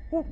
Hey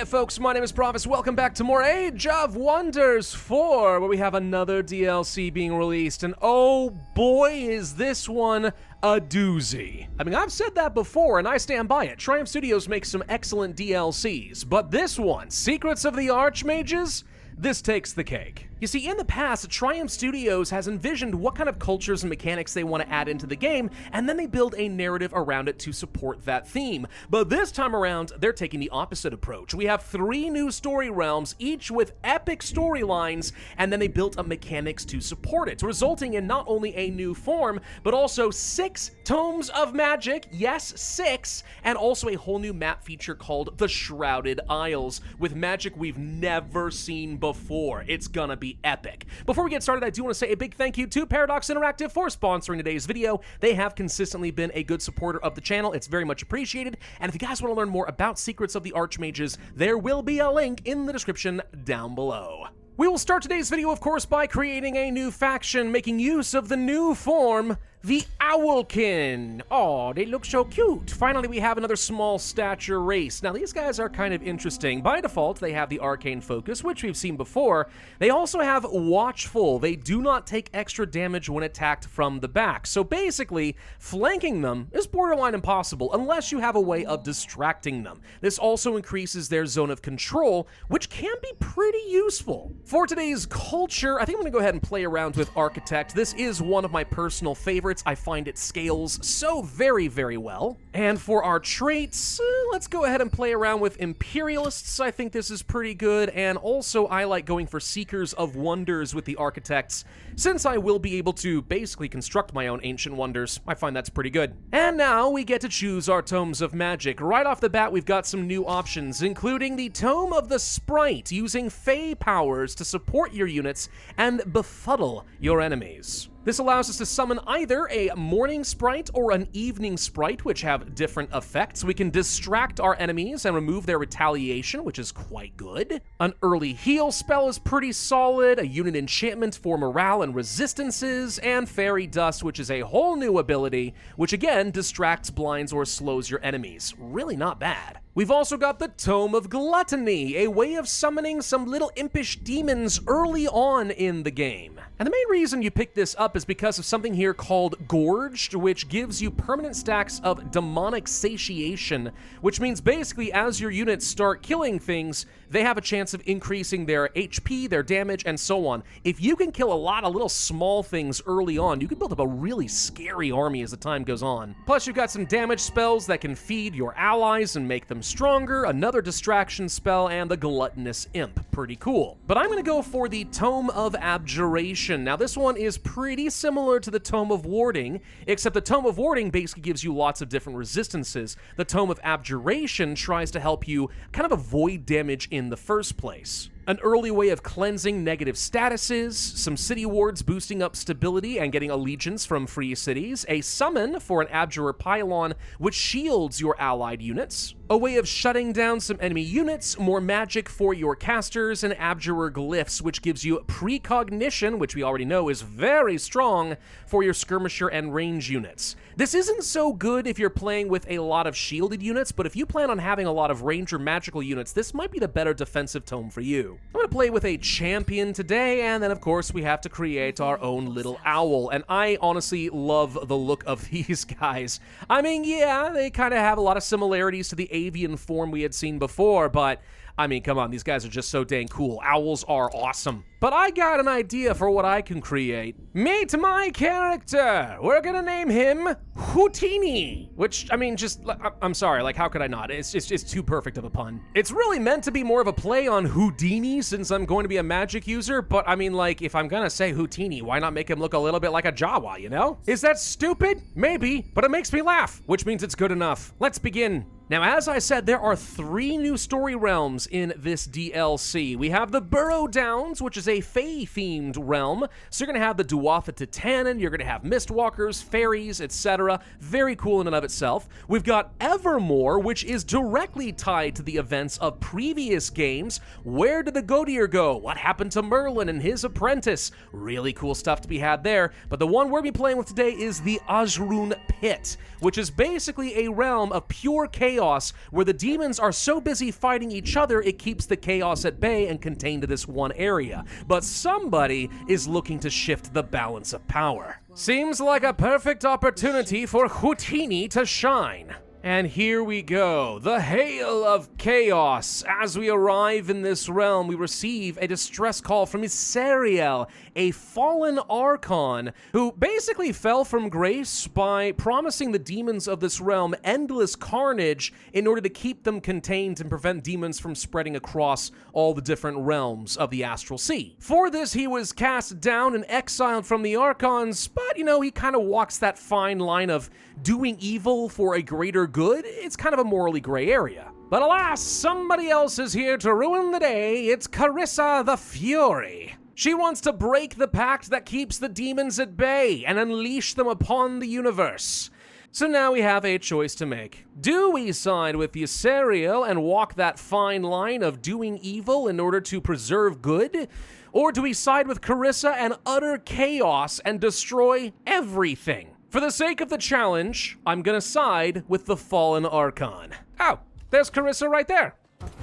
folks, my name is Pravus. Welcome back to more Age of Wonders 4, where we have another DLC being released, and oh boy is this one a doozy. I mean, I've said that before, and I stand by it. Triumph Studios makes some excellent DLCs, but this one, Secrets of the Archmages, this takes the cake. You see, in the past, Triumph Studios has envisioned what kind of cultures and mechanics they want to add into the game, and then they build a narrative around it to support that theme. But this time around, they're taking the opposite approach. We have 3 new story realms, each with epic storylines, and then they built a mechanics to support it, resulting in not only a new form, but also 6 tomes of magic, yes, 6, and also a whole new map feature called the Shrouded Isles, with magic we've never seen before. It's gonna be epic. Before we get started, I do want to say a big thank you to Paradox Interactive for sponsoring today's video. They have consistently been a good supporter of the channel. It's very much appreciated. And if you guys want to learn more about Secrets of the Archmages, there will be a link in the description down below. We will start today's video, of course, by creating a new faction, making use of the new form, the Owlkin. Oh, they look so cute. Finally, we have another small stature race. Now, these guys are kind of interesting. By default, they have the arcane focus, which we've seen before. They also have watchful. They do not take extra damage when attacked from the back. So basically, flanking them is borderline impossible unless you have a way of distracting them. This also increases their zone of control, which can be pretty useful. For today's culture, I think I'm gonna go ahead and play around with Architect. This is one of my personal favorites. I find it scales so very, very well. And for our traits, let's go ahead and play around with Imperialists. I think this is pretty good. And also, I like going for Seekers of Wonders with the Architects, since I will be able to basically construct my own Ancient Wonders. I find that's pretty good. And now we get to choose our Tomes of Magic. Right off the bat, we've got some new options, including the Tome of the Sprite, using Fey powers to support your units and befuddle your enemies. This allows us to summon either a morning sprite or an evening sprite, which have different effects. We can distract our enemies and remove their retaliation, which is quite good. An early heal spell is pretty solid, a unit enchantment for morale and resistances, and Fairy Dust, which is a whole new ability, which again distracts, blinds, or slows your enemies. Really not bad. We've also got the Tome of Gluttony, a way of summoning some little impish demons early on in the game. And the main reason you pick this up is because of something here called Gorged, which gives you permanent stacks of demonic satiation, which means basically as your units start killing things, they have a chance of increasing their HP, their damage, and so on. If you can kill a lot of little small things early on, you can build up a really scary army as the time goes on. Plus, you've got some damage spells that can feed your allies and make them stronger, another distraction spell, and the Gluttonous Imp. Pretty cool. But I'm gonna go for the Tome of Abjuration. Now, this one is pretty similar to the Tome of Warding, except the Tome of Warding basically gives you lots of different resistances. The Tome of Abjuration tries to help you kind of avoid damage in the first place. An early way of cleansing negative statuses, some city wards boosting up stability and getting allegiance from free cities, a summon for an Abjurer Pylon which shields your allied units, a way of shutting down some enemy units, more magic for your casters, and Abjurer Glyphs, which gives you precognition, which we already know is very strong, for your skirmisher and range units. This isn't so good if you're playing with a lot of shielded units, but if you plan on having a lot of ranger magical units, this might be the better defensive tome for you. I'm gonna play with a champion today, and then of course we have to create our own little owl, and I honestly love the look of these guys. I mean, yeah, they kind of have a lot of similarities to the avian form we had seen before, but I mean, come on, these guys are just so dang cool. Owls are awesome. But I got an idea for what I can create. Meet my character! We're gonna name him Houdini. Which, I mean, just, I'm sorry, like, how could I not? It's too perfect of a pun. It's really meant to be more of a play on Houdini since I'm going to be a magic user, but I mean, like, if I'm gonna say Houdini, why not make him look a little bit like a Jawa, you know? Is that stupid? Maybe, but it makes me laugh, which means it's good enough. Let's begin. Now, as I said, there are 3 new story realms in this DLC. We have the Burrow Downs, which is a Fae-themed realm. So you're going to have the Duatha Titanen, you're going to have Mistwalkers, fairies, etc. Very cool in and of itself. We've got Evermore, which is directly tied to the events of previous games. Where did the Goateer go? What happened to Merlin and his apprentice? Really cool stuff to be had there. But the one we're going to be playing with today is the Ajrun Pit, which is basically a realm of pure chaos chaos, where the demons are so busy fighting each other, it keeps the chaos at bay and contained to this one area. But somebody is looking to shift the balance of power. Seems like a perfect opportunity for Houdini to shine. And here we go, the Hail of Chaos. As we arrive in this realm, we receive a distress call from Isariel, a fallen Archon, who basically fell from grace by promising the demons of this realm endless carnage in order to keep them contained and prevent demons from spreading across all the different realms of the Astral Sea. For this, he was cast down and exiled from the Archons, but, he kind of walks that fine line of doing evil for a greater good. It's kind of a morally gray area. But alas, somebody else is here to ruin the day. It's Carissa the Fury. She wants to break the pact that keeps the demons at bay and unleash them upon the universe. So now we have a choice to make. Do we side with Ysariel and walk that fine line of doing evil in order to preserve good? Or do we side with Carissa and utter chaos and destroy everything? For the sake of the challenge, I'm gonna side with the fallen Archon. Oh, there's Carissa right there.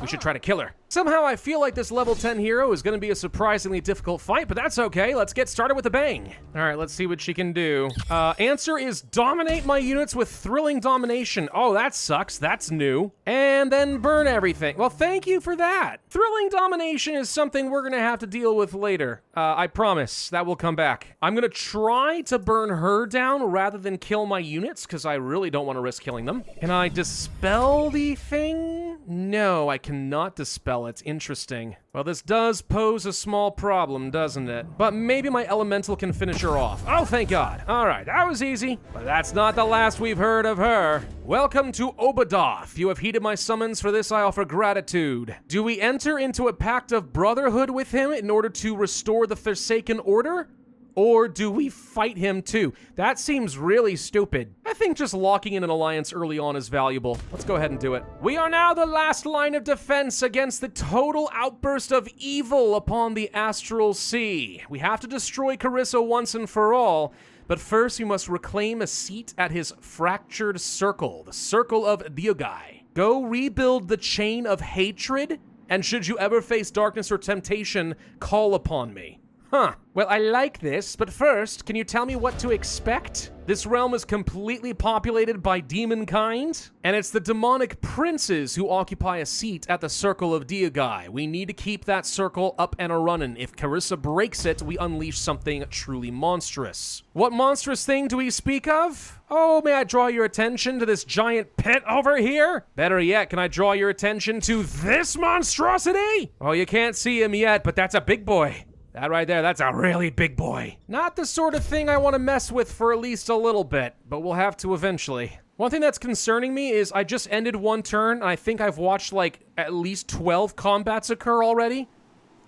We should try to kill her. Somehow I feel like this level 10 hero is going to be a surprisingly difficult fight, but that's okay. Let's get started with a bang. All right, let's see what she can do. Answer is dominate my units with thrilling domination. Oh, that sucks. That's new. And then burn everything. Well, thank you for that. Thrilling domination is something we're going to have to deal with later. I promise that will come back. I'm going to try to burn her down rather than kill my units because I really don't want to risk killing them. Can I dispel the thing? No, I cannot dispel it. Interesting. Well, this does pose a small problem, doesn't it? But maybe my elemental can finish her off. Oh, thank God. All right, that was easy. But that's not the last we've heard of her. Welcome to Obadoth. You have heeded my summons. For this I offer gratitude. Do we enter into a pact of brotherhood with him in order to restore the Forsaken Order? Or do we fight him too? That seems really stupid. I think just locking in an alliance early on is valuable. Let's go ahead and do it. We are now the last line of defense against the total outburst of evil upon the Astral Sea. We have to destroy Carissa once and for all, but first we must reclaim a seat at his fractured circle, the Circle of Diogai. Go rebuild the chain of hatred, and should you ever face darkness or temptation, call upon me. Huh. Well, I like this, but first, can you tell me what to expect? This realm is completely populated by demon kind, and it's the demonic princes who occupy a seat at the Circle of Diogai. We need to keep that circle up and a-running. If Carissa breaks it, we unleash something truly monstrous. What monstrous thing do we speak of? Oh, may I draw your attention to this giant pit over here? Better yet, can I draw your attention to this monstrosity? Oh, you can't see him yet, but that's a big boy. That right there, that's a really big boy. Not the sort of thing I want to mess with for at least a little bit, but we'll have to eventually. One thing that's concerning me is I just ended one turn, and I think I've watched like at least 12 combats occur already.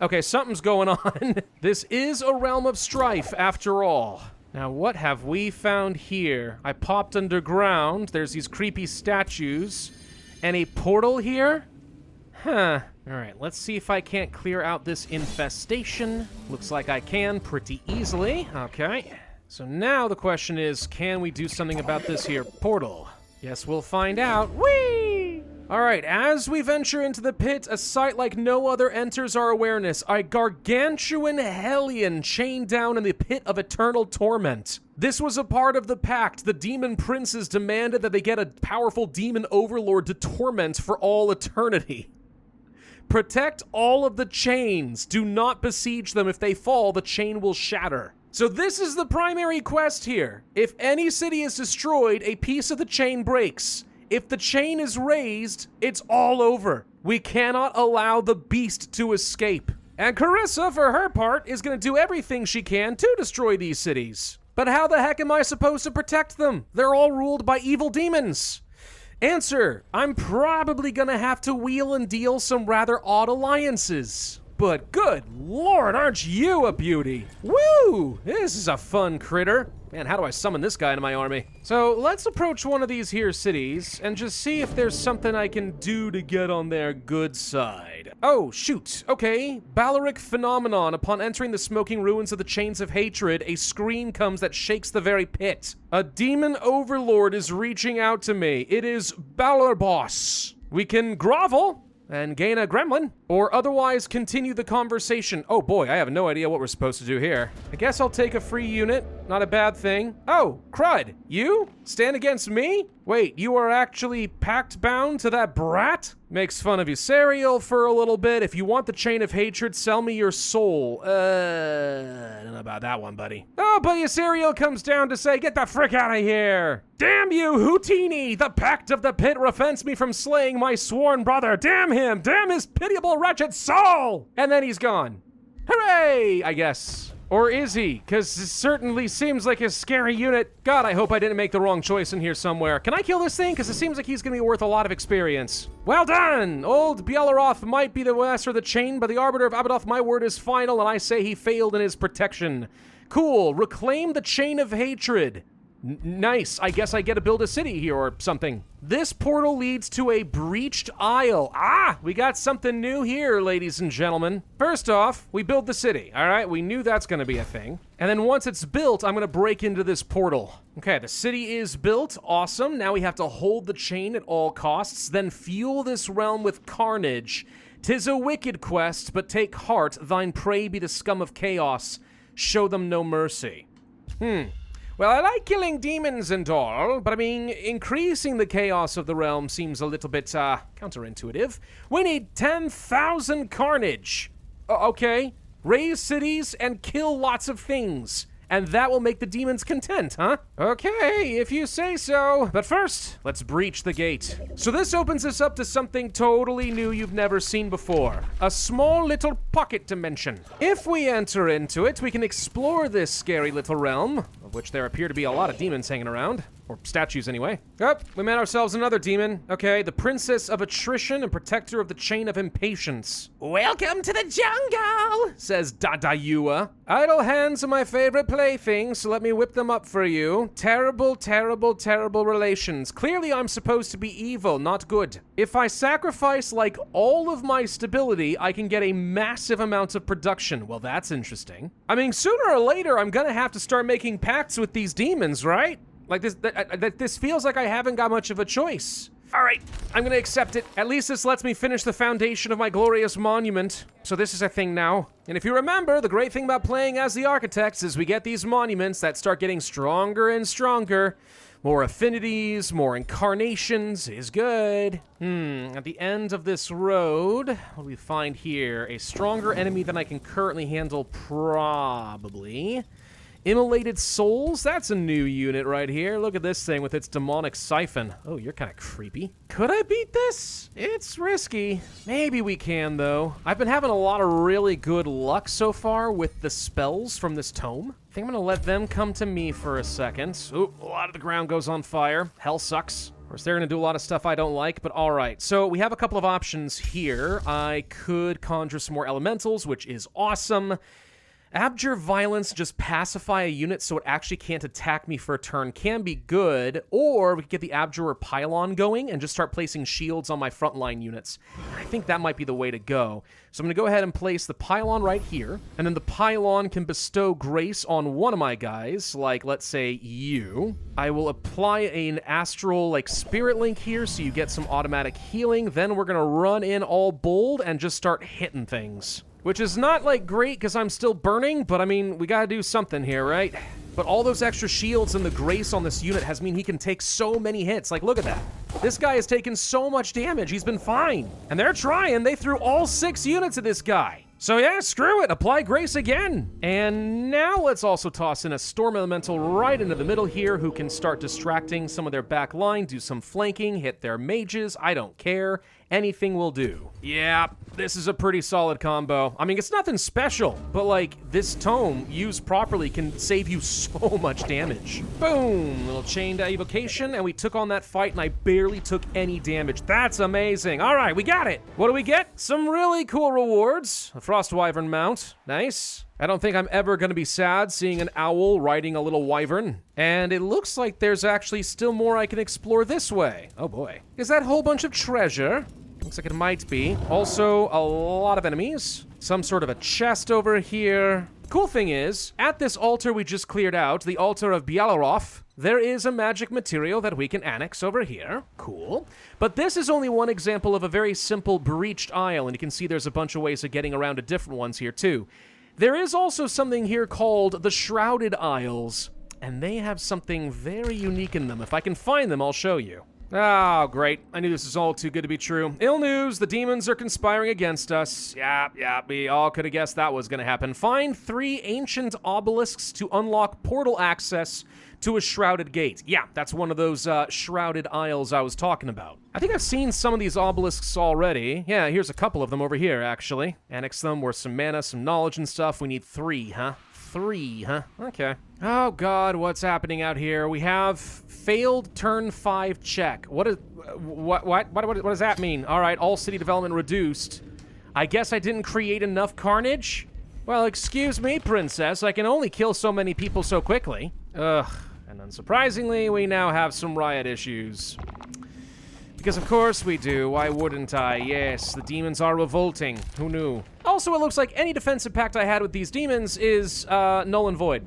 Okay, something's going on. This is a realm of strife after all. Now, what have we found here? I popped underground. There's these creepy statues. And a portal here? Huh. Alright, let's see if I can't clear out this infestation. Looks like I can pretty easily. Okay. So now the question is, can we do something about this here portal? Yes, we'll find out. Whee! Alright, as we venture into the pit, a sight like no other enters our awareness. A gargantuan hellion chained down in the pit of eternal torment. This was a part of the pact. The demon princes demanded that they get a powerful demon overlord to torment for all eternity. Protect all of the chains. Do not besiege them. If they fall, the chain will shatter. So this is the primary quest here. If any city is destroyed, a piece of the chain breaks. If the chain is raised, it's all over. We cannot allow the beast to escape. And Carissa, for her part, is going to do everything she can to destroy these cities. But how the heck am I supposed to protect them? They're all ruled by evil demons. Answer, I'm probably gonna have to wheel and deal some rather odd alliances. But good lord, aren't you a beauty? Woo! This is a fun critter. Man, how do I summon this guy into my army? So let's approach one of these here cities and just see if there's something I can do to get on their good side. Oh, shoot. Okay. Balearic phenomenon. Upon entering the smoking ruins of the Chains of Hatred, a scream comes that shakes the very pit. A demon overlord is reaching out to me. It is Balorboss. We can grovel and gain a gremlin, or otherwise continue the conversation. Oh boy, I have no idea what we're supposed to do here. I guess I'll take a free unit. Not a bad thing. Oh, crud. You? Stand against me? Wait, you are actually pact bound to that brat? Makes fun of you, Serial, for a little bit. If you want the Chain of Hatred, sell me your soul. I don't know about that one, buddy. Oh, but your Serial comes down to say, get the frick out of here. Damn you, Houdini! The Pact of the Pit prevents me from slaying my sworn brother. Damn him! Damn his pitiable, wretched soul! And then he's gone. Hooray, I guess. Or is he? Because it certainly seems like a scary unit. God, I hope I didn't make the wrong choice in here somewhere. Can I kill this thing? Because it seems like he's going to be worth a lot of experience. Well done! Old Bieloroth might be the master of the chain, but the Arbiter of Abadoth, my word is final, and I say he failed in his protection. Cool. Reclaim the Chain of Hatred. Nice. I guess I get to build a city here or something. This portal leads to a breached isle. Ah, we got something new here, ladies and gentlemen. First off, we build the city, all right? We knew that's going to be a thing. And then once it's built, I'm going to break into this portal. Okay, the city is built. Awesome. Now we have to hold the chain at all costs, then fuel this realm with carnage. 'Tis a wicked quest, but take heart. Thine prey be the scum of chaos. Show them no mercy. Well, I like killing demons and all, but I mean, increasing the chaos of the realm seems a little bit, counterintuitive. We need 10,000 carnage. Okay. Raise cities and kill lots of things. And that will make the demons content, huh? Okay, if you say so. But first, let's breach the gate. So this opens us up to something totally new you've never seen before. A small little pocket dimension. If we enter into it, we can explore this scary little realm, of which there appear to be a lot of demons hanging around. Or statues, anyway. Oh, we met ourselves another demon. Okay, the Princess of Attrition and Protector of the Chain of Impatience. Welcome to the jungle, says Dadayua. Idle hands are my favorite playthings, so let me whip them up for you. Terrible, terrible, terrible relations. Clearly I'm supposed to be evil, not good. If I sacrifice, like, all of my stability, I can get a massive amount of production. Well, that's interesting. I mean, sooner or later, I'm gonna have to start making pacts with these demons, right? Like, this feels like I haven't got much of a choice. All right, I'm gonna accept it. At least this lets me finish the foundation of my glorious monument. So this is a thing now. And if you remember, the great thing about playing as the architects is we get these monuments that start getting stronger and stronger. More affinities, more incarnations is good. At the end of this road, what do we find here? A stronger enemy than I can currently handle, probably. Immolated Souls, that's a new unit right here. Look at this thing with its demonic siphon. Oh, you're kind of creepy. Could I beat this? It's risky. Maybe we can, though. I've been having a lot of really good luck so far with the spells from this tome. I think I'm gonna let them come to me for a second. Ooh, a lot of the ground goes on fire. Hell sucks. Of course, they're gonna do a lot of stuff I don't like, but all right. So we have a couple of options here. I could conjure some more elementals, which is awesome. Abjure Violence, just pacify a unit so it actually can't attack me for a turn, can be good, or we could get the Abjurer Pylon going and just start placing shields on my frontline units. I think that might be the way to go. So I'm going to go ahead and place the Pylon right here, and then the Pylon can bestow grace on one of my guys, like, let's say, you. I will apply an astral, like, spirit link here so you get some automatic healing, then we're going to run in all bold and just start hitting things. Which is not, like, great because I'm still burning, but I mean, we gotta do something here, right? But all those extra shields and the grace on this unit has mean he can take so many hits. Like, look at that. This guy has taken so much damage. He's been fine. And they're trying. They threw all 6 units at this guy. So yeah, screw it. Apply grace again. And now let's also toss in a Storm Elemental right into the middle here who can start distracting some of their back line, do some flanking, hit their mages. I don't care. Anything will do. Yeah, this is a pretty solid combo. I mean, it's nothing special, but like this tome, used properly, can save you so much damage. Boom, little chain to evocation, and we took on that fight and I barely took any damage. That's amazing. All right, we got it. What do we get? Some really cool rewards. A Frost Wyvern mount, nice. I don't think I'm ever gonna be sad seeing an owl riding a little wyvern. And it looks like there's actually still more I can explore this way. Oh boy. Is that a whole bunch of treasure? Looks like it might be. Also, a lot of enemies. Some sort of a chest over here. Cool thing is, at this altar we just cleared out, the altar of Bialarov, there is a magic material that we can annex over here. Cool. But this is only one example of a very simple breached aisle, and you can see there's a bunch of ways of getting around to different ones here too. There is also something here called the Shrouded Aisles, and they have something very unique in them. If I can find them, I'll show you. Oh, great. I knew this was all too good to be true. Ill news, the demons are conspiring against us. Yeah, we all could have guessed that was going to happen. Find 3 ancient obelisks to unlock portal access to a shrouded gate. Yeah, that's one of those shrouded aisles I was talking about. I think I've seen some of these obelisks already. Yeah, here's a couple of them over here, actually. Annex them worth some mana, some knowledge and stuff. We need 3, huh? 3, huh? Okay. Oh god, what's happening out here? We have failed turn 5 check. What does that mean? All right, all city development reduced. I guess I didn't create enough carnage? Well, excuse me, princess. I can only kill so many people so quickly. Ugh. And unsurprisingly, we now have some riot issues. Because of course we do, why wouldn't I? Yes, the demons are revolting. Who knew? Also, it looks like any defensive pact I had with these demons is null and void.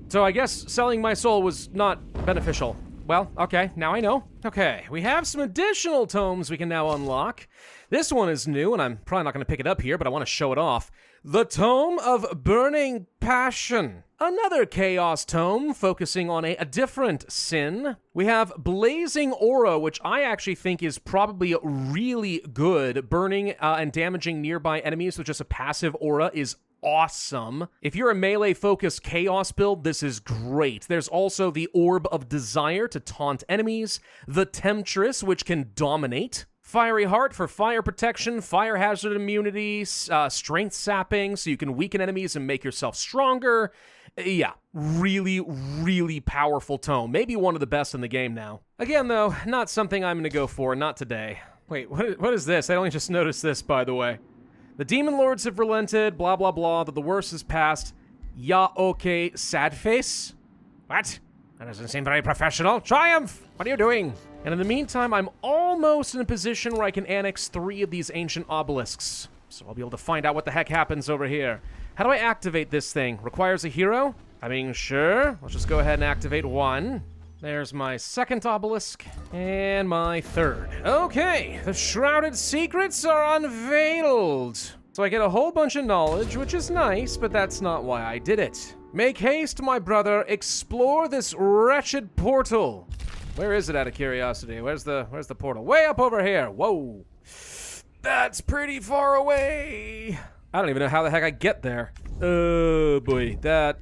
So I guess selling my soul was not beneficial. Well, okay, now I know. Okay, we have some additional tomes we can now unlock. This one is new, and I'm probably not going to pick it up here, but I want to show it off. The Tome of Burning Passion. Another Chaos Tome focusing on a different sin. We have Blazing Aura, which I actually think is probably really good. Burning and damaging nearby enemies with just a passive aura is awesome. If you're a melee-focused Chaos build, this is great. There's also the Orb of Desire to taunt enemies. The Temptress, which can dominate. Fiery Heart for fire protection, fire hazard immunity, strength sapping, so you can weaken enemies and make yourself stronger. Yeah, really, really powerful tome. Maybe one of the best in the game now. Again, though, not something I'm going to go for, not today. Wait, what is this? I only just noticed this, by the way. The Demon Lords have relented, blah, blah, blah, that the worst is past. Ya, okay, sad face? What? That doesn't seem very professional. Triumph! What are you doing? And in the meantime, I'm almost in a position where I can annex 3 of these ancient obelisks. So I'll be able to find out what the heck happens over here. How do I activate this thing? Requires a hero? I mean, sure. Let's just go ahead and activate 1. There's my 2nd obelisk, and my 3rd. Okay, the shrouded secrets are unveiled. So I get a whole bunch of knowledge, which is nice, but that's not why I did it. Make haste, my brother, explore this wretched portal. Where is it, out of curiosity? Where's the portal? Way up over here. Whoa. That's pretty far away. I don't even know how the heck I get there. Oh boy, that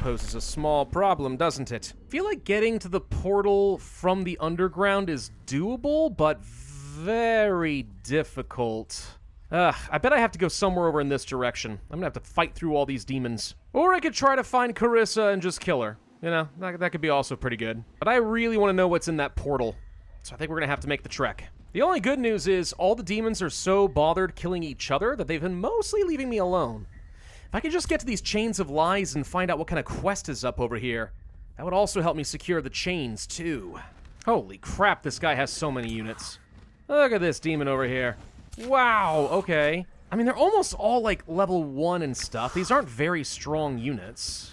poses a small problem, doesn't it? I feel like getting to the portal from the underground is doable, but very difficult. I bet I have to go somewhere over in this direction. I'm gonna have to fight through all these demons. Or I could try to find Carissa and just kill her. You know, that could be also pretty good. But I really want to know what's in that portal. So I think we're gonna have to make the trek. The only good news is all the demons are so bothered killing each other that they've been mostly leaving me alone. If I could just get to these chains of lies and find out what kind of quest is up over here, that would also help me secure the chains too. Holy crap, this guy has so many units. Look at this demon over here. Wow, okay. I mean, they're almost all like level 1 and stuff. These aren't very strong units.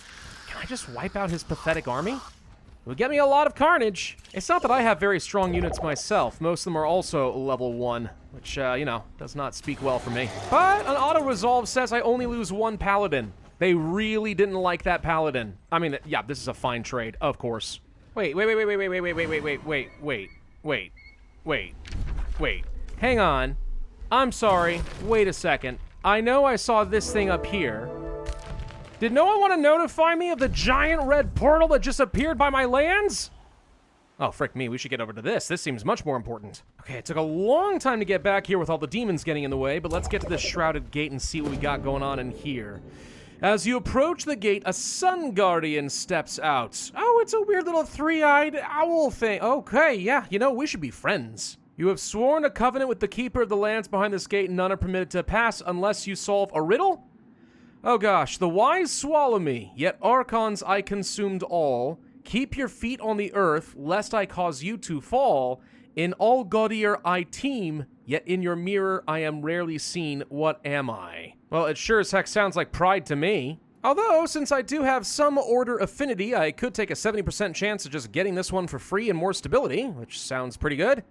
Can I just wipe out his pathetic army? It would get me a lot of carnage. It's not that I have very strong units myself. Most of them are also level 1, which, you know, does not speak well for me. But an auto-resolve says I only lose 1 paladin. They really didn't like that paladin. I mean, yeah, this is a fine trade, of course. Wait. Hang on. I'm sorry. Wait a second. I know I saw this thing up here. Did no one want to notify me of the giant red portal that just appeared by my lands? Oh, frick me, we should get over to this. This seems much more important. Okay, it took a long time to get back here with all the demons getting in the way, but let's get to this shrouded gate and see what we got going on in here. As you approach the gate, a sun guardian steps out. Oh, it's a weird little 3-eyed owl thing. Okay, yeah, you know, we should be friends. You have sworn a covenant with the keeper of the lands behind this gate, and none are permitted to pass unless you solve a riddle? Oh gosh, the wise swallow me, yet Archons I consumed all. Keep your feet on the earth, lest I cause you to fall. In all gaudier I teem, yet in your mirror I am rarely seen. What am I? Well, it sure as heck sounds like pride to me. Although, since I do have some order affinity, I could take a 70% chance of just getting this one for free and more stability, which sounds pretty good.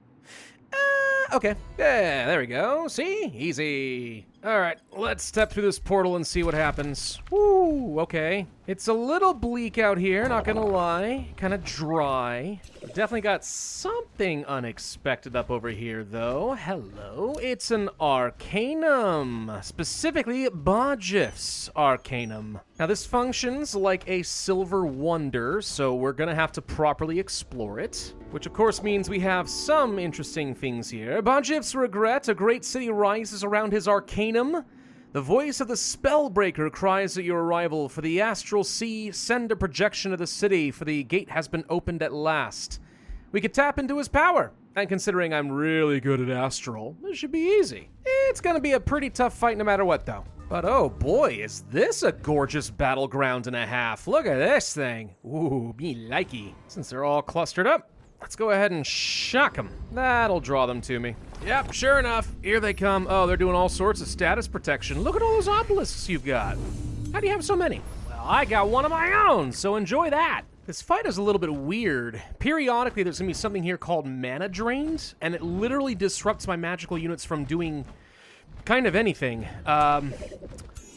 Okay. Yeah, there we go. See? Easy. Alright, let's step through this portal and see what happens. Woo, okay. It's a little bleak out here, not gonna lie. Kinda dry. Definitely got something unexpected up over here, though. Hello. It's an Arcanum. Specifically, Bajif's Arcanum. Now, this functions like a silver wonder, so we're gonna have to properly explore it. Which, of course, means we have some interesting things here. Bajif's regret, a great city rises around his Arcanum. The voice of the Spellbreaker cries at your arrival. For the astral sea, send a projection of the city, for the gate has been opened at last. We could tap into his power. And considering I'm really good at astral, this should be easy. It's gonna be a pretty tough fight no matter what, though. But oh boy, is this a gorgeous battleground and a half. Look at this thing. Ooh, me likey. Since they're all clustered up, let's go ahead and shock them. That'll draw them to me. Yep, sure enough. Here they come. Oh, they're doing all sorts of status protection. Look at all those obelisks you've got. How do you have so many? Well, I got one of my own, so enjoy that. This fight is a little bit weird. Periodically, there's gonna be something here called mana drained, and it literally disrupts my magical units from doing kind of anything.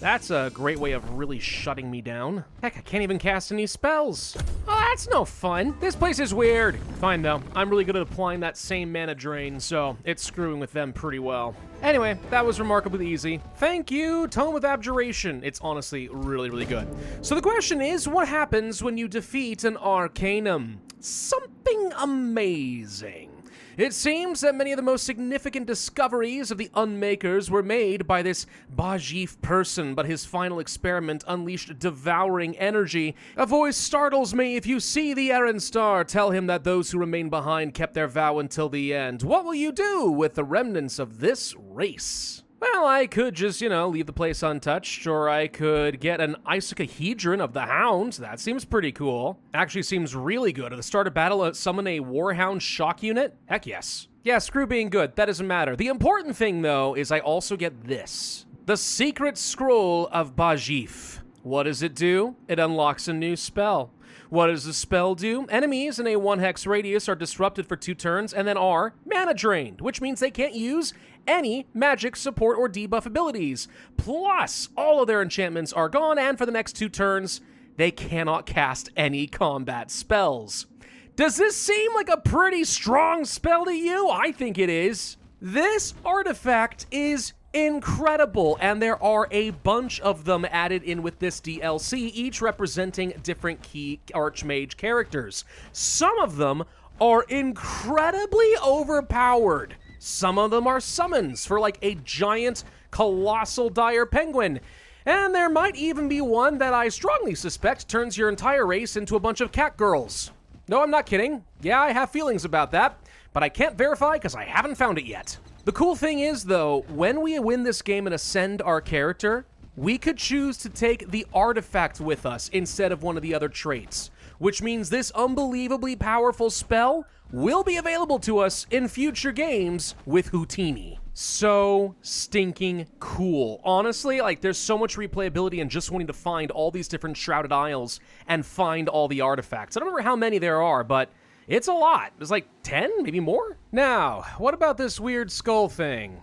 That's a great way of really shutting me down. Heck, I can't even cast any spells. Oh, that's no fun. This place is weird. Fine, though. I'm really good at applying that same mana drain, so it's screwing with them pretty well. Anyway, that was remarkably easy. Thank you, Tome of Abjuration. It's honestly really, really good. So the question is, what happens when you defeat an Arcanum? Something amazing. It seems that many of the most significant discoveries of the Unmakers were made by this Bajif person, but his final experiment unleashed devouring energy. A voice startles me. If you see the errand star, tell him that those who remain behind kept their vow until the end. What will you do with the remnants of this race? Well, I could just, leave the place untouched, or I could get an Icosahedron of the Hound. That seems pretty cool. Actually seems really good. At the start of battle, summon a Warhound shock unit? Heck yes. Yeah, screw being good. That doesn't matter. The important thing, though, is I also get this. The Secret Scroll of Bajif. What does it do? It unlocks a new spell. What does the spell do? Enemies in a 1-hex radius are disrupted for 2 turns and then are mana drained, which means they can't use any magic, support, or debuff abilities. Plus, all of their enchantments are gone, and for the next 2 turns, they cannot cast any combat spells. Does this seem like a pretty strong spell to you? I think it is. This artifact is incredible, and there are a bunch of them added in with this DLC, each representing different key Archmage characters. Some of them are incredibly overpowered. Some of them are summons for like a giant, colossal dire penguin. And there might even be one that I strongly suspect turns your entire race into a bunch of cat girls. No, I'm not kidding. Yeah, I have feelings about that, but I can't verify because I haven't found it yet. The cool thing is, though, when we win this game and ascend our character, we could choose to take the artifact with us instead of one of the other traits, which means this unbelievably powerful spell will be available to us in future games with Houdini. So stinking cool. Honestly, there's so much replayability in just wanting to find all these different Shrouded Isles and find all the artifacts. I don't remember how many there are, but it's a lot. There's 10, maybe more? Now, what about this weird skull thing?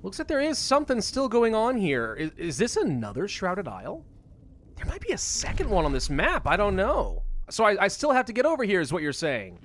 Looks like there is something still going on here. Is this another Shrouded Isle? There might be a second one on this map. I don't know. So I still have to get over here is what you're saying.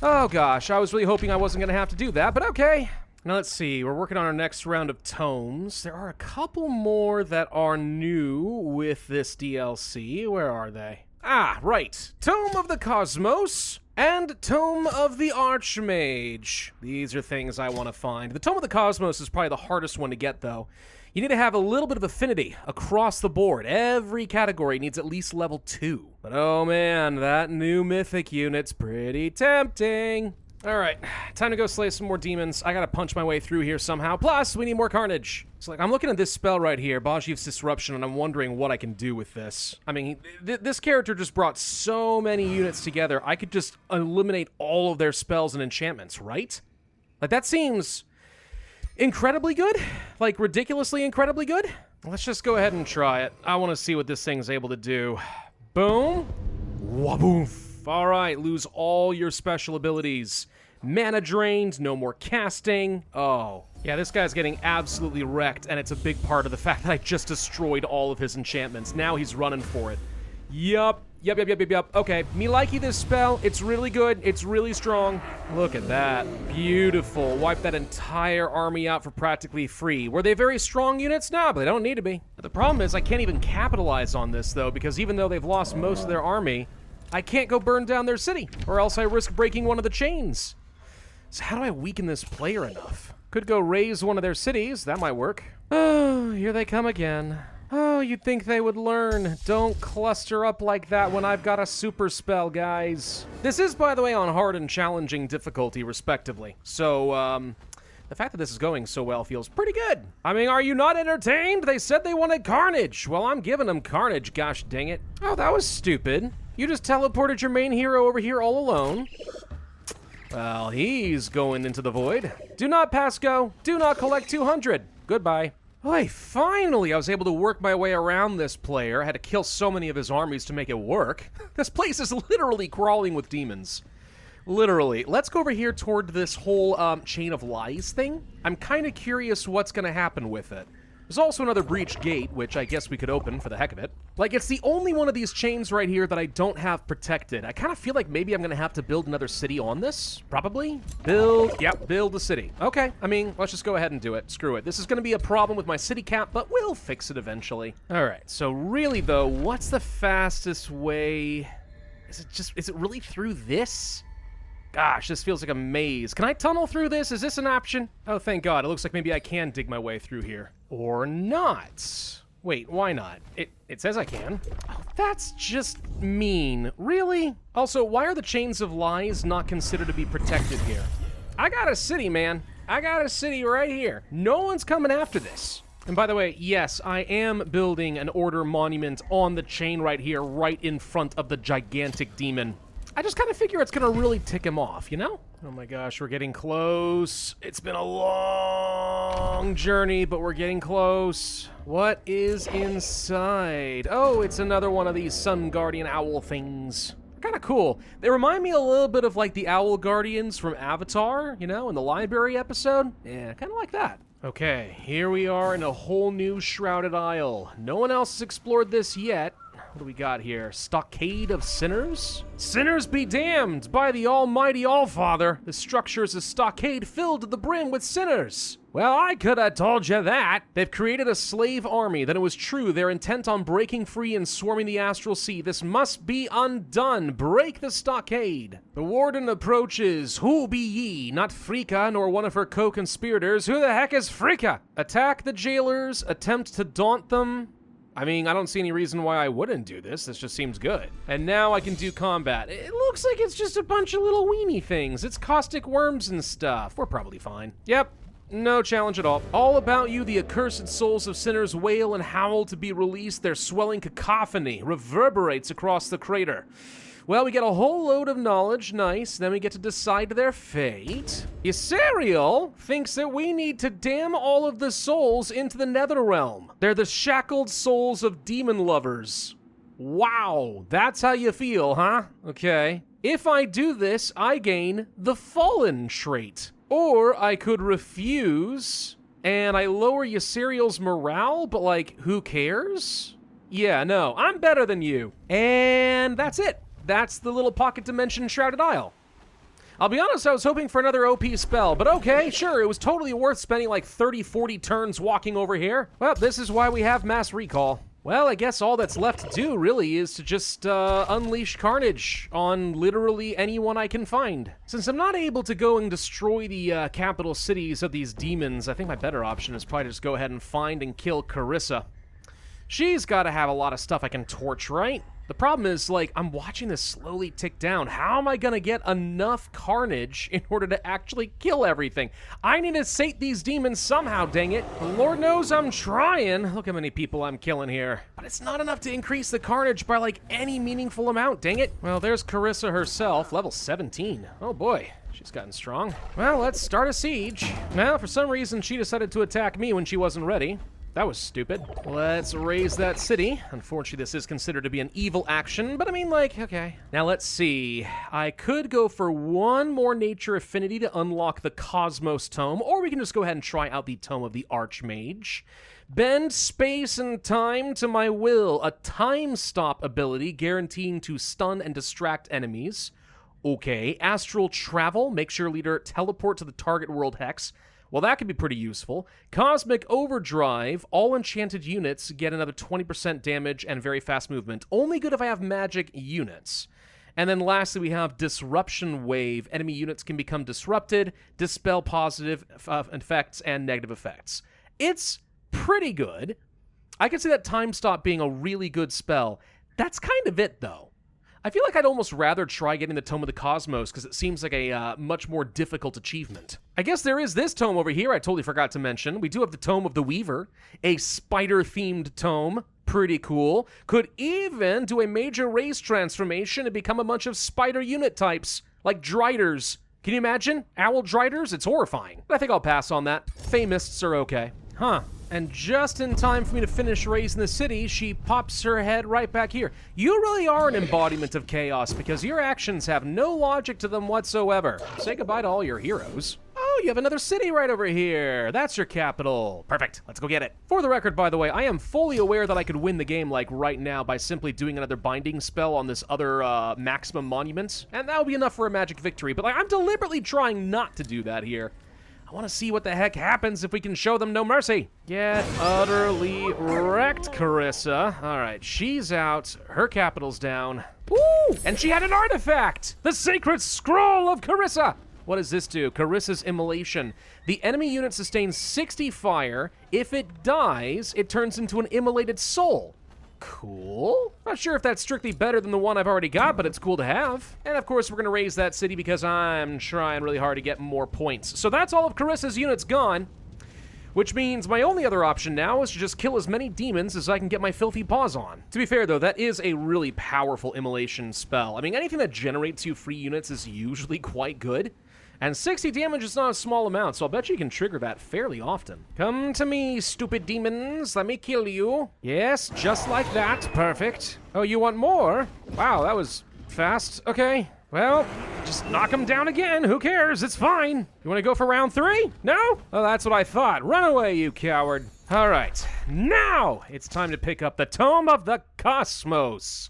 Oh gosh, I was really hoping I wasn't going to have to do that, but okay. Now let's see, we're working on our next round of tomes. There are a couple more that are new with this DLC. Where are they? Ah, right. Tome of the Cosmos and Tome of the Archmage. These are things I want to find. The Tome of the Cosmos is probably the hardest one to get, though. You need to have a little bit of affinity across the board. Every category needs at least level 2. But oh man, that new mythic unit's pretty tempting. Alright, time to go slay some more demons. I gotta punch my way through here somehow. Plus, we need more carnage. So, like, I'm looking at this spell right here, Bajiv's Disruption, and I'm wondering what I can do with this. I mean, this character just brought so many units together, I could just eliminate all of their spells and enchantments, right? Like, that seems incredibly good? Like, ridiculously incredibly good? Let's just go ahead and try it. I want to see what this thing's able to do. Boom. Waboof. Alright, lose all your special abilities. Mana drained, no more casting. Oh. Yeah, this guy's getting absolutely wrecked, and it's a big part of the fact that I just destroyed all of his enchantments. Now he's running for it. Yup. Yup. Okay, me likey this spell. It's really good. It's really strong. Look at that. Beautiful. Wipe that entire army out for practically free. Were they very strong units? No, but they don't need to be. The problem is I can't even capitalize on this, though, because even though they've lost most of their army, I can't go burn down their city, or else I risk breaking one of the chains. So how do I weaken this player enough? Could go raise one of their cities. That might work. Oh, here they come again. Oh, you'd think they would learn. Don't cluster up like that when I've got a super spell, guys. This is, by the way, on hard and challenging difficulty, respectively. So, the fact that this is going so well feels pretty good. I mean, are you not entertained? They said they wanted carnage. Well, I'm giving them carnage, gosh dang it. Oh, that was stupid. You just teleported your main hero over here all alone. Well, he's going into the void. Do not pass go. Do not collect 200. Goodbye. Oy, finally, I was able to work my way around this player. I had to kill so many of his armies to make it work. This place is literally crawling with demons. Literally. Let's go over here toward this whole chain of lies thing. I'm kind of curious what's going to happen with it. There's also another breach gate, which I guess we could open for the heck of it. Like, it's the only one of these chains right here that I don't have protected. I kind of feel like maybe I'm going to have to build another city on this. Probably. Build a city. Okay, I mean, let's just go ahead and do it. Screw it. This is going to be a problem with my city cap, but we'll fix it eventually. All right, so really, though, what's the fastest way? Is it really through this? Gosh, this feels like a maze. Can I tunnel through this? Is this an option? Oh, thank God. It looks like maybe I can dig my way through here. Or not. Wait, why not? It says I can. Oh, that's just mean. Really? Also, why are the chains of lies not considered to be protected here? I got a city, man. I got a city right here. No one's coming after this. And by the way, yes, I am building an order monument on the chain right here, right in front of the gigantic demon. I just kind of figure it's going to really tick him off, you know? Oh my gosh, we're getting close. It's been a long journey, but we're getting close. What is inside? Oh, it's another one of these Sun Guardian owl things. Kind of cool. They remind me a little bit of like the Owl Guardians from Avatar, you know, in the library episode. Yeah, kind of like that. Okay, here we are in a whole new Shrouded Isle. No one else has explored this yet. What do we got here? Stockade of Sinners? Sinners be damned by the almighty Allfather. The structure is a stockade filled to the brim with sinners. Well, I could have told you that. They've created a slave army. Then it was true. They're intent on breaking free and swarming the astral sea. This must be undone. Break the stockade. The warden approaches. Who be ye? Not Frika, nor one of her co-conspirators. Who the heck is Frika? Attack the jailers. Attempt to daunt them. I mean, I don't see any reason why I wouldn't do this. This just seems good. And now I can do combat. It looks like it's just a bunch of little weenie things. It's caustic worms and stuff. We're probably fine. Yep. No challenge at all. All about you, the accursed souls of sinners wail and howl to be released. Their swelling cacophony reverberates across the crater. Well, we get a whole load of knowledge, nice. Then we get to decide their fate. Ysariel thinks that we need to damn all of the souls into the nether realm. They're the shackled souls of demon lovers. Wow, that's how you feel, huh? Okay. If I do this, I gain the Fallen trait. Or I could refuse, and I lower Ysariel's morale, but like, who cares? Yeah, no, I'm better than you. And that's it. That's the little pocket dimension Shrouded Isle. I'll be honest, I was hoping for another OP spell, but okay, sure, it was totally worth spending like 30, 40 turns walking over here. Well, this is why we have mass recall. Well, I guess all that's left to do, really, is to just unleash carnage on literally anyone I can find. Since I'm not able to go and destroy the capital cities of these demons, I think my better option is probably just go ahead and find and kill Carissa. She's got to have a lot of stuff I can torch, right? The problem is, like, I'm watching this slowly tick down. How am I gonna get enough carnage in order to actually kill everything? I need to sate these demons somehow, dang it. Lord knows I'm trying. Look how many people I'm killing here. But it's not enough to increase the carnage by, like, any meaningful amount, dang it. Well, there's Carissa herself, level 17. Oh boy. She's gotten strong. Well, let's start a siege. Now, for some reason, she decided to attack me when she wasn't ready. That was stupid. Let's raise that city. Unfortunately, this is considered to be an evil action, but I mean, like, okay. Now, let's see. I could go for one more nature affinity to unlock the Cosmos Tome, or we can just go ahead and try out the Tome of the Archmage. Bend space and time to my will. A time stop ability guaranteeing to stun and distract enemies. Okay. Astral travel. Makes your leader teleport to the target world hex. Well, that could be pretty useful. Cosmic Overdrive. All enchanted units get another 20% damage and very fast movement. Only good if I have magic units. And then lastly, we have Disruption Wave. Enemy units can become disrupted, dispel positive effects and negative effects. It's pretty good. I could see that Time Stop being a really good spell. That's kind of it, though. I feel like I'd almost rather try getting the Tome of the Cosmos because it seems like a much more difficult achievement. I guess there is this tome over here I totally forgot to mention. We do have the Tome of the Weaver, a spider-themed tome. Pretty cool. Could even do a major race transformation and become a bunch of spider unit types, like Driders. Can you imagine? Owl Driders? It's horrifying. But I think I'll pass on that. Famists are okay. Huh. And just in time for me to finish raising the city, she pops her head right back here. You really are an embodiment of chaos because your actions have no logic to them whatsoever. Say goodbye to all your heroes. Oh, you have another city right over here. That's your capital. Perfect. Let's go get it. For the record, by the way, I am fully aware that I could win the game like right now by simply doing another binding spell on this other maximum monument, and that would be enough for a magic victory, but like, I'm deliberately trying not to do that here. I want to see what the heck happens if we can show them no mercy. Get utterly wrecked, Carissa. All right, she's out. Her capital's down. Woo! And she had an artifact! The Sacred Scroll of Carissa! What does this do? Carissa's Immolation. The enemy unit sustains 60 fire. If it dies, it turns into an immolated soul. Cool. Not sure if that's strictly better than the one I've already got, but it's cool to have. And of course, we're going to raise that city because I'm trying really hard to get more points. So that's all of Carissa's units gone. Which means my only other option now is to just kill as many demons as I can get my filthy paws on. To be fair, though, that is a really powerful immolation spell. I mean, anything that generates you free units is usually quite good. And 60 damage is not a small amount, so I'll bet you can trigger that fairly often. Come to me, stupid demons. Let me kill you. Yes, just like that. Perfect. Oh, you want more? Wow, that was fast. Okay. Well, just knock them down again. Who cares? It's fine. You want to go for round 3? No? Oh, that's what I thought. Run away, you coward. All right. Now it's time to pick up the Tome of the Cosmos,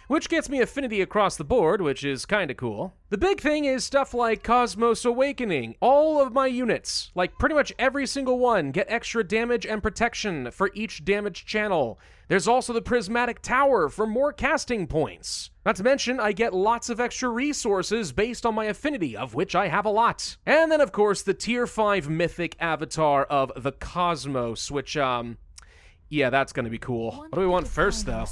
which gets me affinity across the board, which is kind of cool. The big thing is stuff like Cosmos Awakening. All of my units, like pretty much every single one, get extra damage and protection for each damage channel. There's also the Prismatic Tower for more casting points. Not to mention, I get lots of extra resources based on my affinity, of which I have a lot. And then, of course, the Tier 5 Mythic Avatar of the Cosmos, which, yeah, that's gonna be cool. What do we want first, though?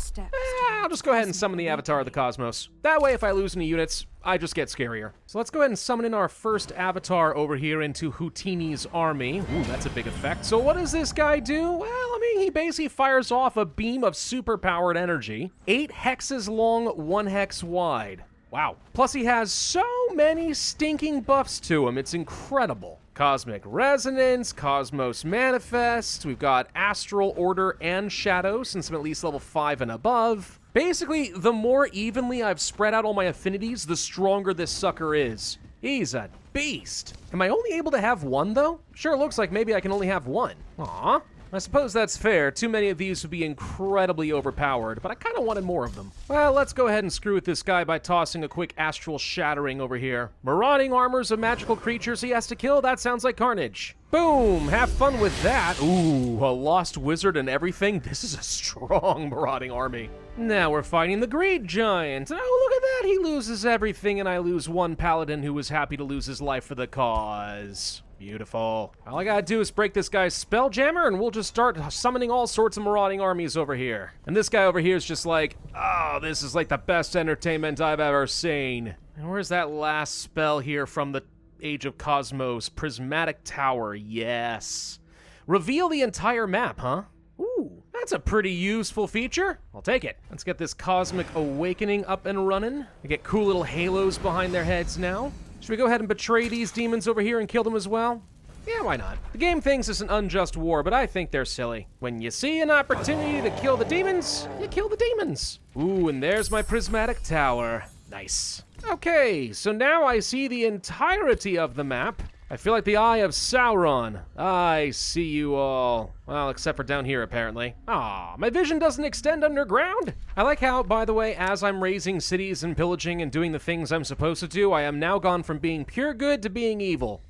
I'll just go ahead and summon the Avatar of the Cosmos. That way, if I lose any units, I just get scarier. So let's go ahead and summon in our first Avatar over here into Houtini's army. Ooh, that's a big effect. So what does this guy do? Well, I mean, he basically fires off a beam of super-powered energy. 8 hexes long, 1 hex wide. Wow. Plus, he has so many stinking buffs to him. It's incredible. Cosmic Resonance, Cosmos Manifest, we've got Astral Order and Shadow, since I'm at least level 5 and above. Basically, the more evenly I've spread out all my affinities, the stronger this sucker is. He's a beast. Am I only able to have one, though? Sure looks like maybe I can only have one. Aw. I suppose that's fair. Too many of these would be incredibly overpowered, but I kind of wanted more of them. Well, let's go ahead and screw with this guy by tossing a quick Astral Shattering over here. Marauding armors of magical creatures he has to kill? That sounds like carnage. Boom! Have fun with that. Ooh, a lost wizard and everything. This is a strong marauding army. Now we're fighting the Greed Giant. Oh, look at that. He loses everything and I lose one paladin who was happy to lose his life for the cause. Beautiful. All I gotta do is break this guy's Spelljammer, and we'll just start summoning all sorts of marauding armies over here. And this guy over here is just like, oh, this is like the best entertainment I've ever seen. And where's that last spell here from the Age of Cosmos? Prismatic Tower, yes. Reveal the entire map, huh? Ooh, that's a pretty useful feature. I'll take it. Let's get this Cosmic Awakening up and running. We get cool little halos behind their heads now. Should we go ahead and betray these demons over here and kill them as well? Yeah, why not? The game thinks it's an unjust war, but I think they're silly. When you see an opportunity to kill the demons, you kill the demons. Ooh, and there's my Prismatic Tower. Nice. Okay, so now I see the entirety of the map. I feel like the Eye of Sauron. I see you all. Well, except for down here, apparently. Aw, my vision doesn't extend underground. I like how, by the way, as I'm raising cities and pillaging and doing the things I'm supposed to do, I am now gone from being pure good to being evil.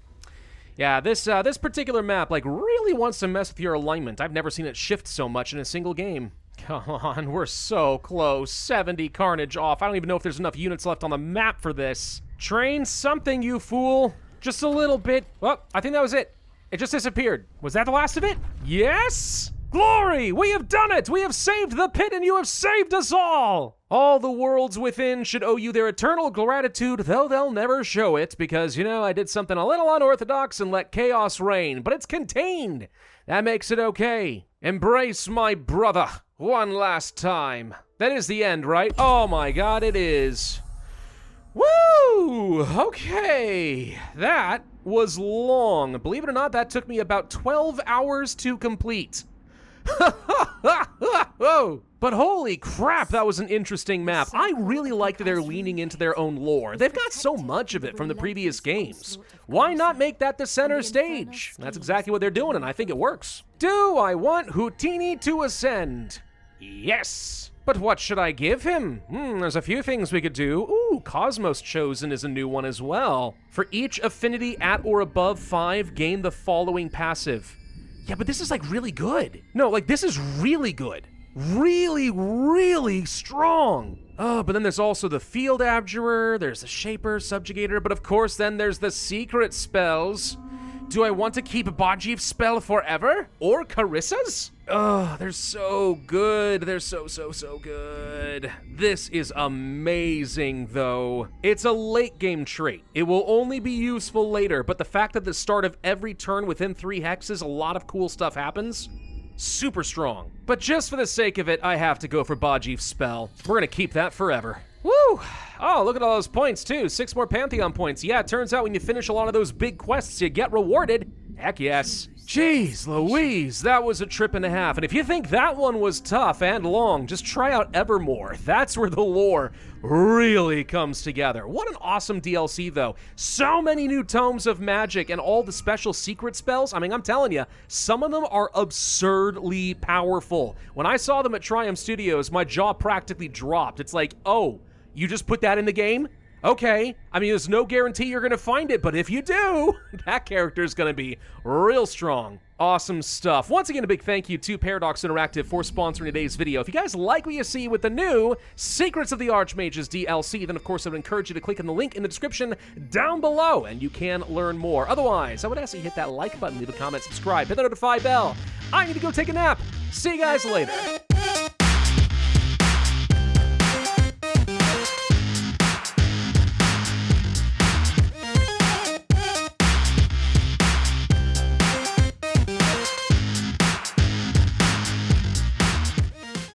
Yeah, this particular map, like, really wants to mess with your alignment. I've never seen it shift so much in a single game. Come on, we're so close. 70 carnage off. I don't even know if there's enough units left on the map for this. Train something, you fool. Just a little bit. Well, I think that was it. It just disappeared. Was that the last of it? Yes? Glory! We have done it! We have saved the pit and you have saved us all! All the worlds within should owe you their eternal gratitude, though they'll never show it, because, you know, I did something a little unorthodox and let chaos reign, but it's contained. That makes it okay. Embrace my brother one last time. That is the end, right? Oh my god, it is. Woo! Okay, that was long. Believe it or not, that took me about 12 hours to complete. But holy crap, that was an interesting map. I really like that they're leaning into their own lore. They've got so much of it from the previous games. Why not make that the center stage? That's exactly what they're doing, and I think it works. Do I want Houtini to ascend? Yes! But what should I give him? There's a few things we could do. Ooh, Cosmos Chosen is a new one as well. For each affinity at or above 5, gain the following passive. Yeah, but this is like really good. No, like this is really good. Really, really strong. Oh, but then there's also the Field Abjurer, there's the Shaper, Subjugator, but of course then there's the secret spells. Do I want to keep Bajiv's spell forever? Or Carissa's? Oh, they're so good. They're so good. This is amazing, though. It's a late game trait. It will only be useful later, but the fact that at the start of every turn within 3 hexes, a lot of cool stuff happens, super strong. But just for the sake of it, I have to go for Bajiv's spell. We're gonna keep that forever. Woo! Oh, look at all those points, too. 6 more Pantheon points. Yeah, it turns out when you finish a lot of those big quests, you get rewarded. Heck yes. Jeez Louise, that was a trip and a half. And if you think that one was tough and long, just try out Evermore. That's where the lore really comes together. What an awesome DLC, though. So many new tomes of magic and all the special secret spells. I mean, I'm telling you, some of them are absurdly powerful. When I saw them at Triumph Studios, my jaw practically dropped. It's like, oh, you just put that in the game? Okay, I mean, there's no guarantee you're gonna find it, but if you do, that character's gonna be real strong. Awesome stuff. Once again, a big thank you to Paradox Interactive for sponsoring today's video. If you guys like what you see with the new Secrets of the Archmages DLC, then of course I would encourage you to click on the link in the description down below, and you can learn more. Otherwise, I would ask you to hit that like button, leave a comment, subscribe, hit the notify bell. I need to go take a nap. See you guys later.